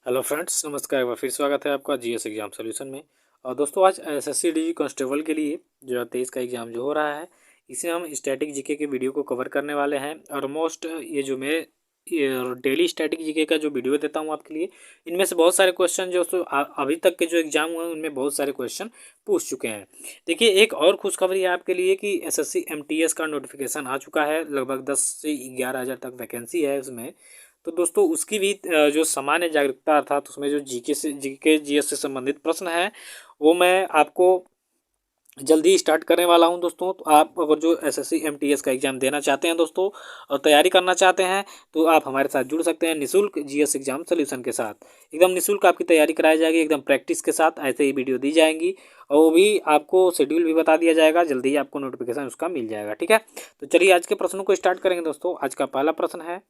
Hello friends, नमस्कार। एक बार फिर स्वागत है आपका जीएस एग्जाम सॉल्यूशन में। और दोस्तों, आज एसएससी डीजी कांस्टेबल के लिए 2023 का एग्ज़ाम जो हो रहा है, इसमें हम स्टैटिक जीके के वीडियो को कवर करने वाले हैं। और मोस्ट ये जो मैं डेली स्टैटिक जीके का जो वीडियो देता हूँ आपके लिए, इनमें से बहुत सारे क्वेश्चन जो अभी तक के जो एग्ज़ाम हुए हैं उनमें बहुत सारे क्वेश्चन पूछ चुके हैं। देखिए, एक और खुशखबरी है आपके लिए कि एसएससी एमटीएस का नोटिफिकेशन आ चुका है। लगभग 10 से 11 हज़ार तक वैकेंसी है उसमें। तो दोस्तों, उसकी भी जो सामान्य जागरूकता अर्थात उसमें जो जीके जीएस से संबंधित प्रश्न है, वो मैं आपको जल्दी स्टार्ट करने वाला हूं दोस्तों। तो आप अगर जो एसएससी एमटीएस का एग्ज़ाम देना चाहते हैं दोस्तों और तैयारी करना चाहते हैं, तो आप हमारे साथ जुड़ सकते हैं निःशुल्क जीएस एग्ज़ाम सॉल्यूशन के साथ। एकदम निःशुल्क आपकी तैयारी कराई जाएगी, एकदम प्रैक्टिस के साथ ऐसे ही वीडियो दी जाएंगी। और वो भी आपको शेड्यूल भी बता दिया जाएगा, जल्दी ही आपको नोटिफिकेशन उसका मिल जाएगा। ठीक है, तो चलिए आज के प्रश्नों को स्टार्ट करेंगे दोस्तों। आज का पहला प्रश्न है,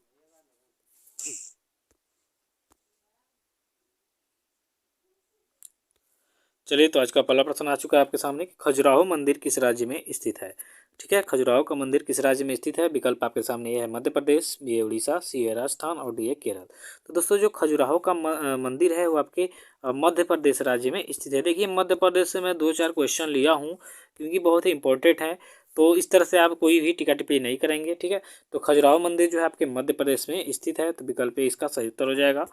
चलिए तो आज का पहला प्रश्न आ चुका है आपके सामने कि खजुराहो मंदिर किस राज्य में स्थित है। ठीक है, खजुराहो का मंदिर किस राज्य में स्थित है। विकल्प आपके सामने ये है मध्य प्रदेश, बी है उड़ीसा, सी है राजस्थान और डी है केरल। तो दोस्तों, जो खजुराहो का मंदिर है वो आपके मध्य प्रदेश राज्य में स्थित है। देखिए, मध्य प्रदेश से मैं 2-4 क्वेश्चन लिया हूँ क्योंकि बहुत ही इंपॉर्टेंट है। तो इस तरह से आप कोई भी टिका टिप्पणी नहीं करेंगे। ठीक है, तो खजुराहो मंदिर जो है आपके मध्य प्रदेश में स्थित है। तो विकल्प ए इसका सही उत्तर हो जाएगा।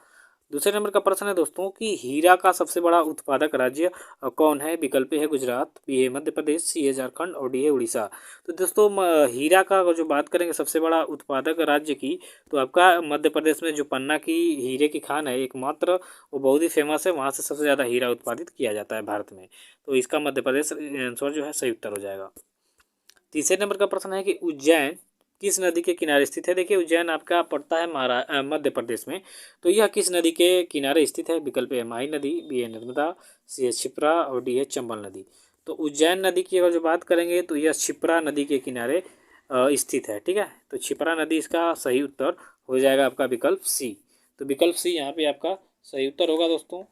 दूसरे नंबर का प्रश्न है दोस्तों कि हीरा का सबसे बड़ा उत्पादक राज्य कौन है। विकल्प है गुजरात, बी है मध्य प्रदेश, सी है झारखंड और डी है उड़ीसा। तो दोस्तों, हीरा का अगर जो बात करेंगे सबसे बड़ा उत्पादक राज्य की, तो आपका मध्य प्रदेश में जो पन्ना की हीरे की खान है एकमात्र, वो बहुत ही फेमस है। वहाँ से सबसे ज़्यादा हीरा उत्पादित किया जाता है भारत में। तो इसका मध्य प्रदेश आंसर जो है सही उत्तर हो जाएगा। तीसरे नंबर का प्रश्न है कि उज्जैन किस नदी के किनारे स्थित है। देखिए, उज्जैन आपका पड़ता है मध्य प्रदेश में। तो यह किस नदी के किनारे स्थित है। विकल्प है माही नदी, बी है नर्मदा, सी है क्षिप्रा और डी है चंबल नदी। तो उज्जैन नदी की अगर जो बात करेंगे तो यह क्षिप्रा नदी के किनारे स्थित है। ठीक है, तो क्षिप्रा नदी इसका सही उत्तर हो जाएगा आपका विकल्प सी। तो विकल्प सी यहाँ पे आपका सही उत्तर होगा दोस्तों।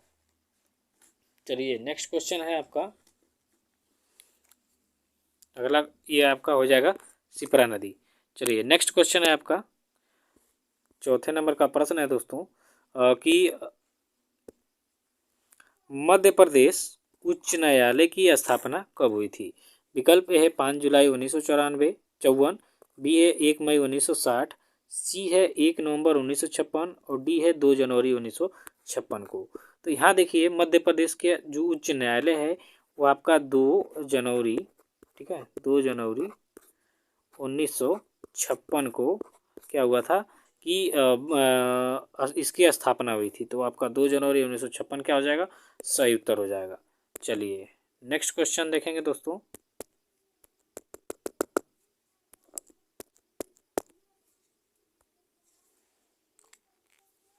चलिए, नेक्स्ट क्वेश्चन है आपका अगला, ये आपका हो जाएगा शिप्रा नदी। चलिए, नेक्स्ट क्वेश्चन है आपका चौथे नंबर का प्रश्न है दोस्तों कि मध्य प्रदेश उच्च न्यायालय की स्थापना कब हुई थी। विकल्प ए है 5 जुलाई 1954, बी है 1 मई 1960, सी है 1 नवंबर 1956 और डी है 2 जनवरी 1956 को। तो यहाँ देखिए, मध्य प्रदेश के जो उच्च न्यायालय है वो आपका 2 जनवरी, ठीक है, 2 जनवरी 1956 को क्या हुआ था कि इसकी स्थापना हुई थी। तो आपका 2 जनवरी 1956 क्या हो जाएगा, सही उत्तर हो जाएगा। चलिए, नेक्स्ट क्वेश्चन देखेंगे दोस्तों।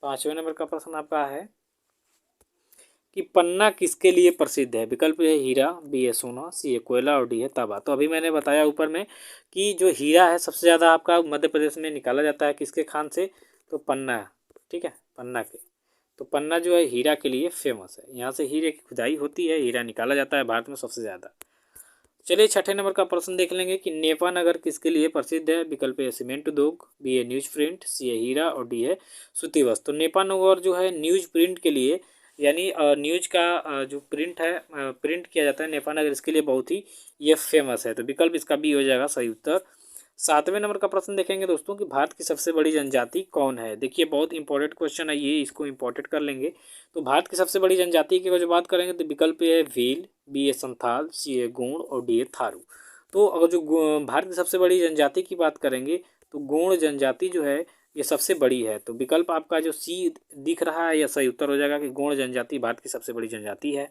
पांचवें नंबर का प्रश्न आपका है कि पन्ना किसके लिए प्रसिद्ध है। विकल्प है हीरा, बी है सोना, सी है कोयला और डी है तांबा। तो अभी मैंने बताया ऊपर में कि जो हीरा है सबसे ज़्यादा आपका मध्य प्रदेश में निकाला जाता है किसके खान से, तो पन्ना। ठीक है, पन्ना के। तो पन्ना जो है हीरा के लिए फेमस है। यहाँ से हीरे की खुदाई होती है, हीरा निकाला जाता है भारत में सबसे ज़्यादा। चलिए, छठे नंबर का प्रश्न देख लेंगे कि नेपा नगर किसके लिए प्रसिद्ध है। विकल्प है सीमेंट उद्योग, बी है न्यूज प्रिंट, सी है हीरा और डी है सूती वस्त्र। तो नेपा नगर जो है न्यूज प्रिंट के लिए, यानी न्यूज का जो प्रिंट है, प्रिंट किया जाता है, नेपा नगर इसके लिए बहुत ही ये फेमस है। तो विकल्प इसका बी हो जाएगा सही उत्तर। सातवें नंबर का प्रश्न देखेंगे दोस्तों कि भारत की सबसे बड़ी जनजाति कौन है। देखिए, बहुत इंपॉर्टेंट क्वेश्चन है ये, इसको इंपॉर्टेंट कर लेंगे। तो भारत की सबसे बड़ी जनजाति की अगर जो बात करेंगे तो विकल्प ए है भील, बी है संथाल, सी है गोंड और डी है थारू। तो अगर जो भारत की सबसे बड़ी जनजाति की बात करेंगे तो गोंड जनजाति जो है ये सबसे बड़ी है। तो विकल्प आपका जो सी दिख रहा है यह सही उत्तर हो जाएगा कि गोंड जनजाति भारत की सबसे बड़ी जनजाति है।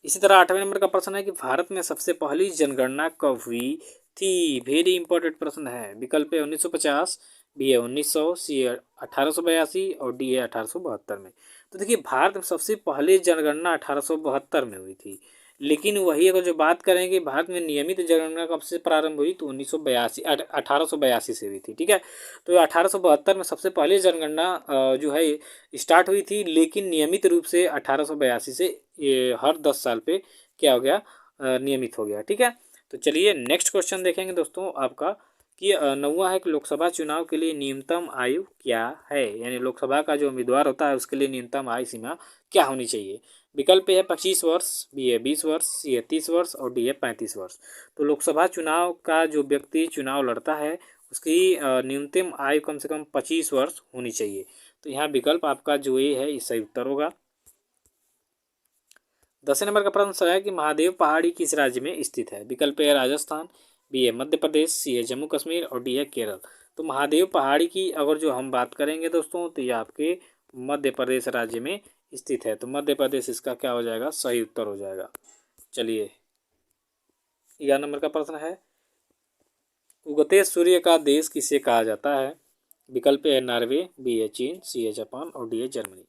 इसी तरह आठवें नंबर का प्रश्न है कि भारत में सबसे पहली जनगणना कब हुई थी। वेरी इंपॉर्टेंट प्रश्न है। विकल्प है 1950, बी है 1900, सी है 1882 और डी है 1872 में। तो देखिए, भारत में सबसे पहले जनगणना 1872 में हुई थी। लेकिन वही अगर जो बात करेंगे भारत में नियमित जनगणना कब से प्रारंभ हुई, तो 1982 1882 से हुई थी। ठीक है, तो 1872 में सबसे पहले जनगणना जो है स्टार्ट हुई थी, लेकिन नियमित रूप से 1882 से ये हर 10 साल पे क्या हो गया, नियमित हो गया। ठीक है, तो चलिए नेक्स्ट क्वेश्चन देखेंगे दोस्तों आपका कि 9वां है कि लोकसभा चुनाव के लिए न्यूनतम आयु क्या है, यानी लोकसभा का जो उम्मीदवार होता है उसके लिए न्यूनतम आयु सीमा क्या होनी चाहिए। विकल्प है 25 वर्ष, बी है 20 वर्ष, सी है 30 वर्ष और डी है 35 वर्ष। तो लोकसभा चुनाव का जो व्यक्ति चुनाव लड़ता है उसकी न्यूनतम आयु कम से कम 25 वर्ष होनी चाहिए। तो यहाँ विकल्प आपका जो ये है सही उत्तर होगा। 10वें नंबर का प्रश्न है कि महादेव पहाड़ी किस राज्य में स्थित है। विकल्प है राजस्थान, बी है मध्य प्रदेश, सी है जम्मू कश्मीर और डी है केरल। तो महादेव पहाड़ी की अगर जो हम बात करेंगे दोस्तों तो ये आपके मध्य प्रदेश राज्य में स्थित है। तो मध्य प्रदेश इसका क्या हो जाएगा, सही उत्तर हो जाएगा। चलिए 11 नंबर का प्रश्न है उगते सूर्य का देश किसे कहा जाता है। विकल्प है नॉर्वे, बी है चीन, सी है जापान और डी है जर्मनी।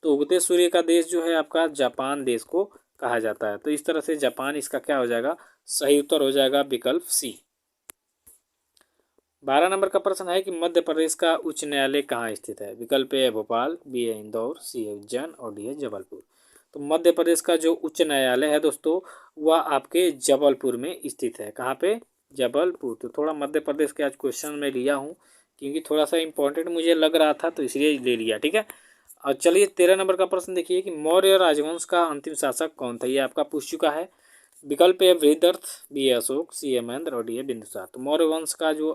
तो उगते सूर्य का देश जो है आपका जापान देश को कहा जाता है। तो इस तरह से जापान इसका क्या हो जाएगा, सही उत्तर हो जाएगा विकल्प सी। 12 नंबर का प्रश्न है कि मध्य प्रदेश का उच्च न्यायालय कहाँ स्थित है। विकल्प है भोपाल, बी है इंदौर, सी है उज्जैन और डी है जबलपुर। तो मध्य प्रदेश का जो उच्च न्यायालय है दोस्तों वह आपके जबलपुर में स्थित है। कहाँ पे, जबलपुर। तो थोड़ा मध्य प्रदेश के आज क्वेश्चन में लिया हूँ क्योंकि थोड़ा सा इंपॉर्टेंट मुझे लग रहा था तो इसलिए ले लिया, ठीक है। और चलिए 13 नंबर का प्रश्न देखिए कि मौर्य राजवंश का अंतिम शासक कौन था। ये आपका पूछ चुका है। विकल्प है बृहदर्थ, बी है अशोक, सी है महेंद्र और डी है बिंदुसार। तो मौर्य वंश का जो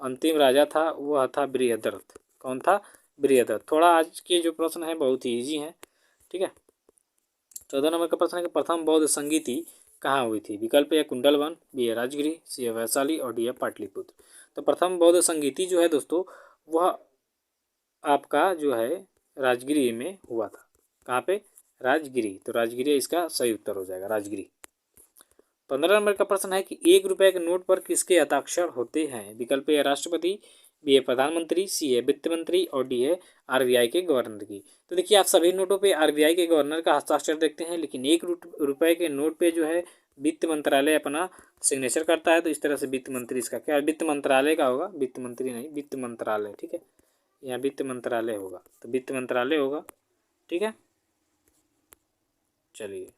अंतिम राजा था वह था बृहदर्थ। कौन था, बृहदर्थ। थोड़ा आज के जो प्रश्न है बहुत ही ईजी हैं, ठीक है। 14 नंबर का प्रश्न है कि प्रथम बौद्ध संगीति कहाँ हुई थी। विकल्प है कुंडलवन, बी है राजगिरी, सी है वैशाली और डी है पाटलिपुत्र। तो प्रथम बौद्ध संगीति जो है दोस्तों वह आपका जो है राजगिरी में हुआ था। कहाँ पे, राजगिरी। तो राजगिरी इसका सही उत्तर हो जाएगा, राजगिरी। 15 नंबर का प्रश्न है कि 1 रुपए के नोट पर किसके हस्ताक्षर होते हैं। विकल्प है राष्ट्रपति, बी है प्रधानमंत्री, सी है वित्त मंत्री और डी है आरबीआई के गवर्नर की। तो देखिए आप सभी नोटों पे आरबीआई के गवर्नर का हस्ताक्षर देखते हैं, लेकिन 1 रुपए के नोट पे जो है वित्त मंत्रालय अपना सिग्नेचर करता है। तो इस तरह से वित्त मंत्री इसका क्या, वित्त मंत्रालय का होगा, वित्त मंत्री नहीं, वित्त मंत्रालय, ठीक है। यहाँ वित्त मंत्रालय होगा, तो वित्त मंत्रालय होगा, ठीक है। चलिए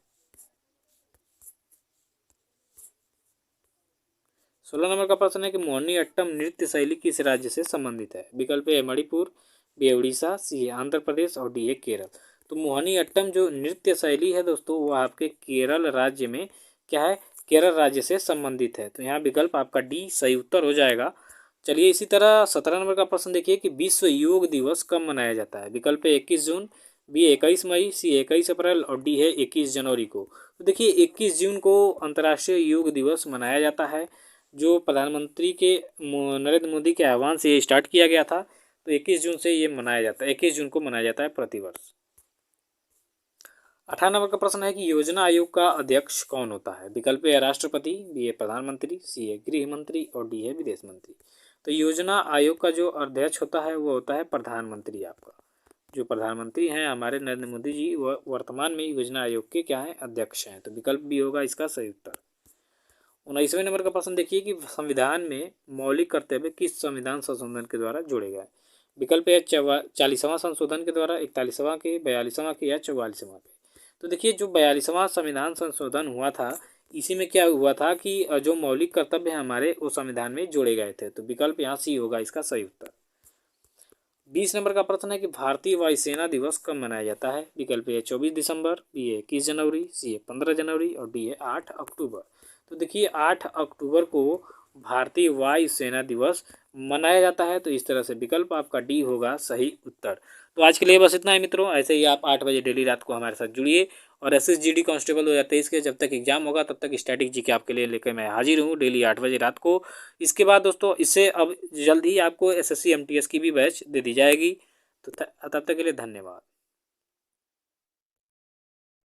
16 नंबर का प्रश्न है कि मोहिनी अट्टम नृत्य शैली किस राज्य से संबंधित है। विकल्प है मणिपुर, बी है उड़ीसा, सी है आंध्र प्रदेश और डी है केरल। तो मोहिनी अट्टम जो नृत्य शैली है दोस्तों वो आपके केरल राज्य में क्या है, केरल राज्य से संबंधित है। तो यहाँ विकल्प आपका डी सही उत्तर हो जाएगा। चलिए इसी तरह 17 नंबर का प्रश्न देखिए कि विश्व योग दिवस कब मनाया जाता है। विकल्प है 21 जून, बी 21 मई, सी 21 अप्रैल और डी है 21 जनवरी को। तो देखिए 21 जून को अंतर्राष्ट्रीय योग दिवस मनाया जाता है, जो प्रधानमंत्री के नरेंद्र मोदी के आह्वान से ये स्टार्ट किया गया था। तो 21 जून से ये मनाया जाता है, 21 जून को मनाया जाता है प्रतिवर्ष। 18 नंबर का प्रश्न है कि योजना आयोग का अध्यक्ष कौन होता है। विकल्प है राष्ट्रपति, बी है प्रधानमंत्री, सी है गृह मंत्री और डी है विदेश मंत्री। तो योजना आयोग का जो अध्यक्ष होता है वो होता है प्रधानमंत्री। आपका जो प्रधानमंत्री हैं हमारे नरेंद्र मोदी जी वह वर्तमान में योजना आयोग के क्या हैं, अध्यक्ष हैं। तो विकल्प भी होगा इसका सही उत्तर। 19वें नंबर का प्रश्न देखिए कि संविधान में मौलिक कर्तव्य किस संविधान संशोधन के द्वारा जोड़े गए। विकल्प है 40वां संशोधन के द्वारा, 41वां के, 42वां के या 44वां के। तो देखिए जो 42वां संविधान संशोधन हुआ था इसी में क्या हुआ था कि जो मौलिक कर्तव्य हैं हमारे वो संविधान में जोड़े गए थे। तो विकल्प यहाँ सी होगा इसका सही उत्तर। 20 नंबर का प्रश्न है कि भारतीय वायुसेना दिवस कब मनाया जाता है। विकल्प है 24 दिसंबर, बी है 21 जनवरी, सी है 15 जनवरी और डी है 8 अक्टूबर। तो देखिए 8 अक्टूबर को भारतीय वायुसेना दिवस मनाया जाता है। तो इस तरह से विकल्प आपका डी होगा सही उत्तर। तो आज के लिए बस इतना ही मित्रों। ऐसे ही आप 8 बजे डेली रात को हमारे साथ जुड़िए और SSGD कांस्टेबल 2023 के जब तक एग्जाम होगा तब तक स्टैटिक जी के आपके लिए लेकर मैं हाजिर हूँ डेली 8 बजे रात को। इसके बाद दोस्तों इससे अब जल्द ही आपको SSC MTS की भी बैच दे दी जाएगी। तो तब तक के लिए धन्यवाद।